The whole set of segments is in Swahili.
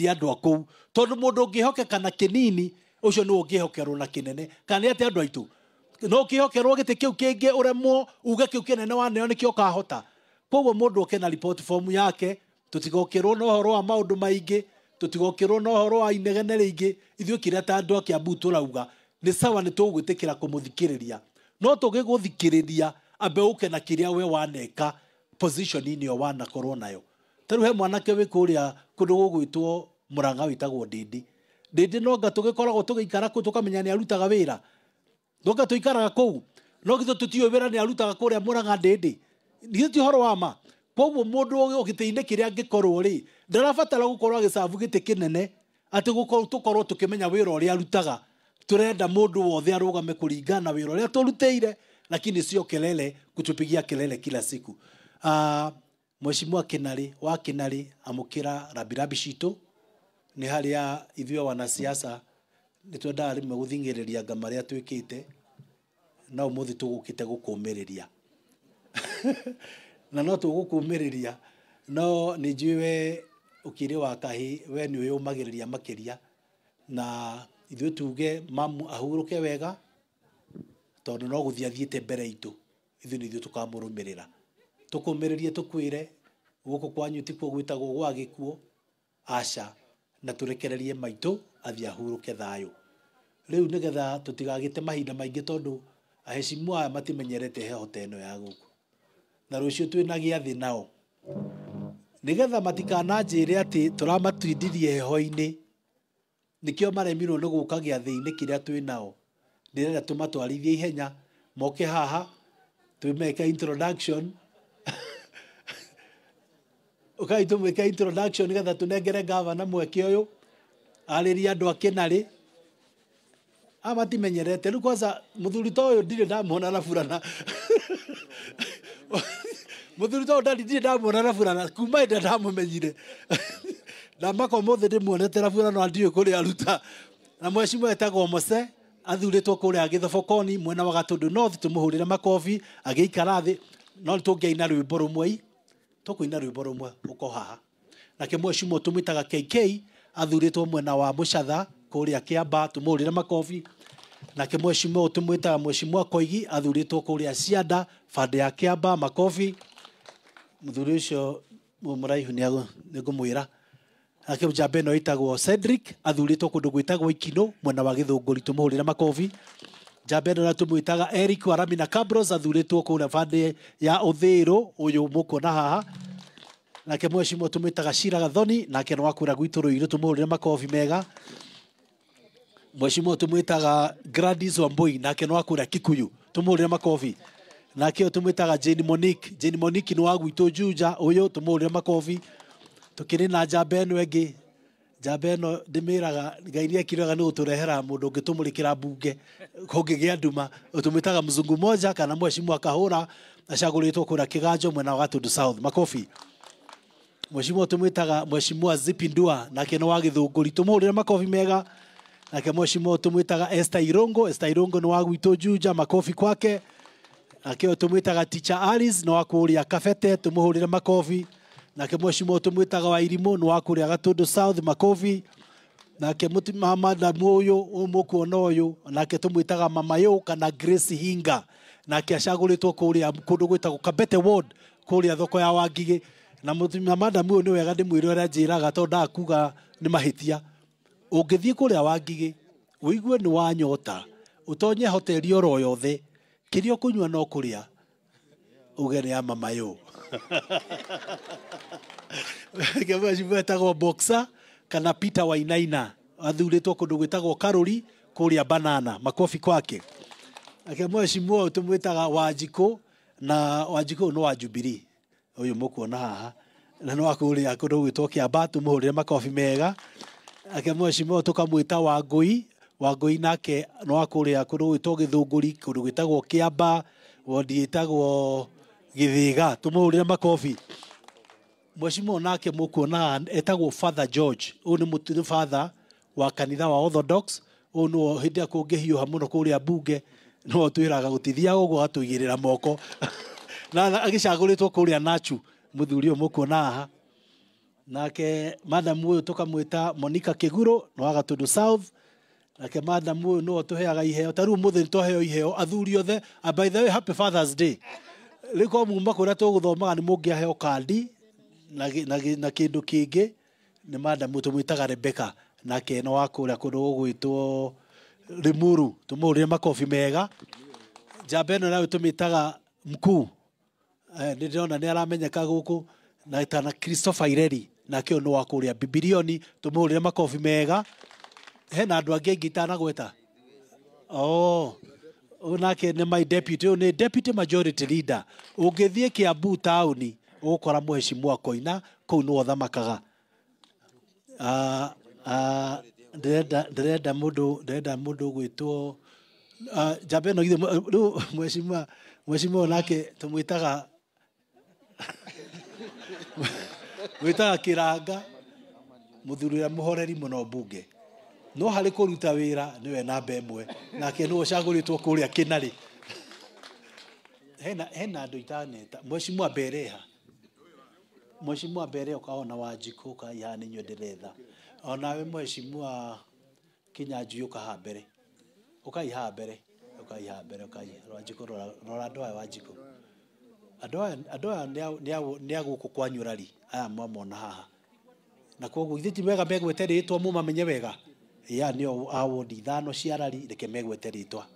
andu aku tondu mundu ngihokeka na kinini ucio ni ungihokerwo na kinene kana ate andu aitu no kihokerwo gite kiu kingi uremwo uge kiu kinene waneo nikio kahota koguo mundu oke na report form yake tutigokirwo no horo wa maundu maingi tutigokirwo no horo wa inegene ringi ithuĩ kiria ta andu akiambu turauga ni sawa ni tugwitikira kumuthikiriria no tugiguthikiriria ambe uke na kiria we waneka position ini yo wanakorwo nayo taru he mwanake wi kuria kundu gugwitwo Murang'a witagwo Ndindi no nga tugikoragwo tugikara ku tukamenya ni arutaga wira no nga tuikaraga ku no githu tutiyo wira ni arutaga kuria Murang'a Ndindi ni ti horo wa ma koguo mundu ogitine kiria ngikorwo ri ndarabatara gukorwo agicabu gite kinene ati gukorwo tukorwo tukimenya wira uria arutaga turenda mundu wothe arugame kuringana wira uria turuteire lakini sio kelele kutupigia kelele kila siku. Mheshimiwa Kinari wa Kinari amukira rabirabi citu ni haria ithuĩ wanasiasa ni twenda rimwe guthingiriria ngamaria twikite na umuthi tugukite gukumiriria na no tugukumiriria no ni njiwe ukiri wa kahi we ni uyumagiriria makiria na ithuĩ tuge mamu ahuruke wega tondu no guthia thiete mbere itu ithuĩ ni ithuĩ tukamurumirira tukumiririe tukwire guku kwanyu tikuo gwitagwo gwa gikuo aca na turekererie maitu athia huruke thayo riu nigetha tutigagite mahinda maingi tondu aheshimwa aya matimenyerete heho teno ya guku na rucio twina giathi nao nigetha matikananjire ati turamatwindirie heho-ini nikio maremirwo ni guka giathi-ini kiria twinao ndirenda tumatwarithie ihenya moke haha twimeke introduction ukai tumweke introduction nigetha tunengere governor mweke uyu ariria andu akinari amatimenyerete riu kwanza muthuri to uyu ndire ndamona na burana muthuri to ndire ndamona na burana kuma inde ndamumenyire na mako mothe ndimuonete na burana andiwe kuri aruta na mheshimiwa etagwo Mose athuritwo kuri agithobokoni mwena wa Gatundu North tumuhurire makofi agiikara thi no tungiaina rwimbo rumwe tukuina rwimbo rumwe uko haha nake mheshimiwa tumwitaga KK athuritwo mwena wa Mucatha kuri Kiamba tumuhurire makofi nake mheshimiwa tumwitaga mheshimiwa Koigi athuritwo kuri Cianda bande ya Kiamba makofi muthuri ucio muraihu ni ngumwira nake njamba ino itagwo Cedric athuritwo kundu gwitagwo Ikino mwena wa Githunguri tumuhurire makofi njamba ino tumwitaga Eric Waramina Cabros athuritwo kuri bande ya Uthiru uyu mukuona haha nake mheshimiwa tumwitaga Shira Gathoni nake no wakura gwitu Ruiru tumuhurire makofi mega mheshimiwa tumwitaga Gladys Wambui nake no wakura Kikuyu tumuhurire makofi nake tumwitaga Jane Monique no wagwitu Juja uyu tumuhurire makofi tukiri na njamba ino engi njamba ino ndimiraga ngairia kiraga ni uturehera mundu ngitumurikira bunge kungigia nduma utumwitaga Mzungu moja kana mheshimiwa Kahura acaguritwo kura Kiganjo mwena wa Gatundu South makofi mheshimiwa tumwitaga mheshimiwa Zipindua nake no wa Githunguri tumuhurire makofi mega nake mheshimiwa tumwitaga Esther Irongo no wa gwitu Juja makofi kwake nake tumwitaga Teacher Alice no wa kuria Kabete tumuhurire makofi nake mheshimiwa tumwitaga Wairimu no wa kuria Gatundu South makofi nake mama damuyo umukuona uyu nake tumwitaga mama yo kana Grace Hinga nake acaguritwo kuria kundu gwitagwo Kabete Ward kuria thoko ya Wangigi na mama damuyo ni wega ndimwire ura njiraga tondu akuga ni mahitia ungithie kuria Wangigi uigue ni wanyota utonye hoteli oro yothe kirio kunywa no kuria ugere ya mama yo kama jibetagwo Boxer kana Peter Wainaina athuritwo kundu gwitagwo Karuri kuria Banana makofi kwake ake mheshimiwa tumwitaga Wanjiku na Wanjiku no wa Jubilee uyu mukuona haha na no akuria kundu gwitwo Kiamba tumuhurire makofi mega ake mheshimiwa tukamwita Wangui nake no akuria kundu gwitwo Githunguri kundu gwitagwo Kiamba wodi itagwo Githiga tumuhurire makofi mheshimiwa nake mukuona etagwo Father George uyu ni mutiri father wa kanitha wa Orthodox uyu no hindi akungihiuha muno kuria bunge no twiraga gutithia uguo atuigirira moko na agicaguritwo kuria Nachu muthuri uyu mukuona haha nake madam uyu tukamwita Monica Kiguro no Gatundu South nake madam uyu no tuheaga iheo taru muthi tuheo iheo athuri othe by the way happy Father's Day liko mumba kuria tuguthomaga ni mungiaheo kandi na kindu kingi ni madam tumwitaga Rebecca nake no wakuria kundu gugwitwo Limuru tumurire makofi mega jabeno nawe tumitaga mkuu ndirona ni aramenyeka guku na tana Christopher Ireri nake no wakuria Bibilioni tumurire makofi mega hena andu angi ngitana gweta nake ni my deputy ni deputy majority leader ungithie Kiambu town ukora muheshimiwa Koina kuu no thamakaga ndirenda mundu gwitwo jabeno githe mheshimiwa nake tumwitaga witaga Kiranga muthurira muhoreri muno bunge no hari kuruta wira niwe namba imwe nake no ucaguritwo kuria Kinari hena andu itaneta mheshimiwa Bereha ukaona Wanjiku ukayani nyo ndiretha onawe mheshimiwa Kinyanjui ukaha mbere ukaiha mbere Wanjiku rora andu aya Wanjiku andu aya ni aguku kwanyu rari aya mwamona haha na koguo ithe ti wega megwete ritwa mu mamenye wega ya nio awodi thano cia rari reke megwete ritwa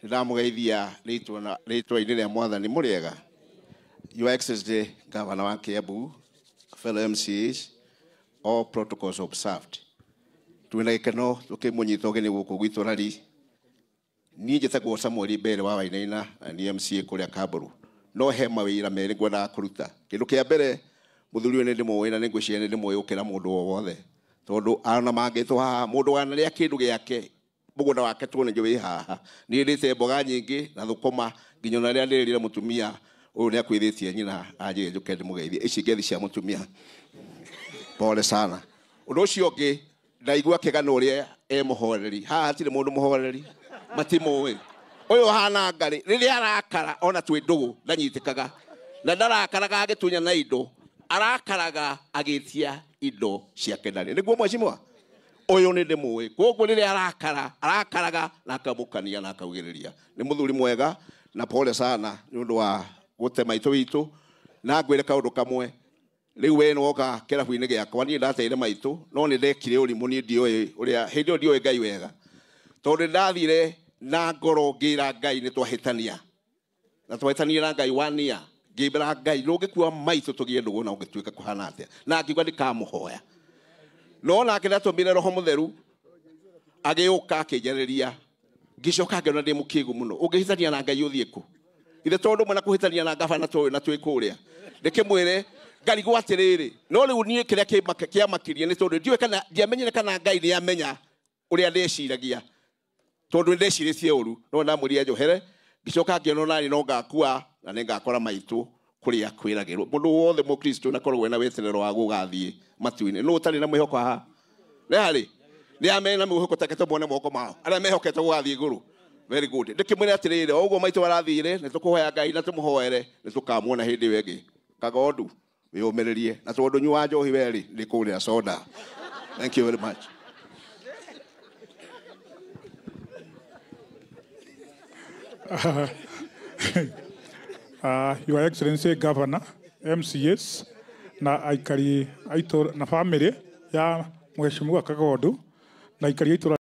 Ndamugeithia ritwa ria mwathani muriega Your Excellency Governor wa Kiambu, fellow MCAs, all protocols observed. Twina gikeno tukimunyita ugeni guku gwitu rari ni njitagwo Samuel Mbere wa Wainaina ni MCA kuria Kamburu no he mawira meri ngwenda kuruta kindu kia mbere muthuri ni ndimwe na ngwiciria ni ndimwe ukira mundu wothe tondu ana mangitwa mundu wana ria kindu giake mugunda wake tuone njowe haha ni rite mboga nyingi na thukuma nginyo na ria ndirire mutumia uyu ni akwithitie nyina aje njuke ndimugeithie ici ngethi cia mutumia pole sana undu ucio ngi ndaigua kigano ria muhoreri haha tire mundu muhoreri matimuwe uyu hana ngari riria arakara ona twi ndugu ndanyitikaga na ndarakaraga agitunya na indo arakaraga agitia indo ciake ndani niguo mheshimiwa uyu ni ndimuwe koguo riria arakaraga na akamukania na akaugiriria ni muthuri mwega na pole sana ni undu wa gutema ito witu na ngwire kaundu kamwe riu we noka kerabu-ini giakwa ni ndateire maitu no ni ndekire urimu ni ndioi uria hindi o ndioi Ngai wega tondu ndathire na ngoro ngira Ngai ni twahitania na twahitania na Ngai wania ngibira Ngai ndungikua maitu tugie ndugu na ungituika kuhana atia na ngiuga ndikamuhoya no nake ndatumire Roho Mutheru agiuka akijereria ngicoka ngiona ndi mukigu muno ungihitania na Ngai uthie ku ithe tondu mwana kuhitania na gavana toyo na twi kuria ndikimwire ngarigwo atiriri no riu nie kiria kiamakirie ni tondu ndiwe kana ndiamenyire kana Ngai ni amenya uria ndeciragia tondu ndeciritie uru no namuria njohere gicoka ngiona nani no ngakua na ningakora maitu kuria kwiragirwo mundu wothe mukristo na korwo wena weterero wa gugathie matuine no utari na mwihoko ha ne hari ni amena mwihoko takete mone moko mao ara mehokete gugathie iguru very good ndikimwira atiriri oguo maitu warathire ni tukuhoya Ngai na tumuhoere ni tukamuona hindi wengi kagondu wiyumiririe na tondu nyua njohi weri ni kuria soda. Thank you very much. Your Excellency Governor, MCS na aikari aitu na family ya Mheshimiwa Kagondu na aikari aitu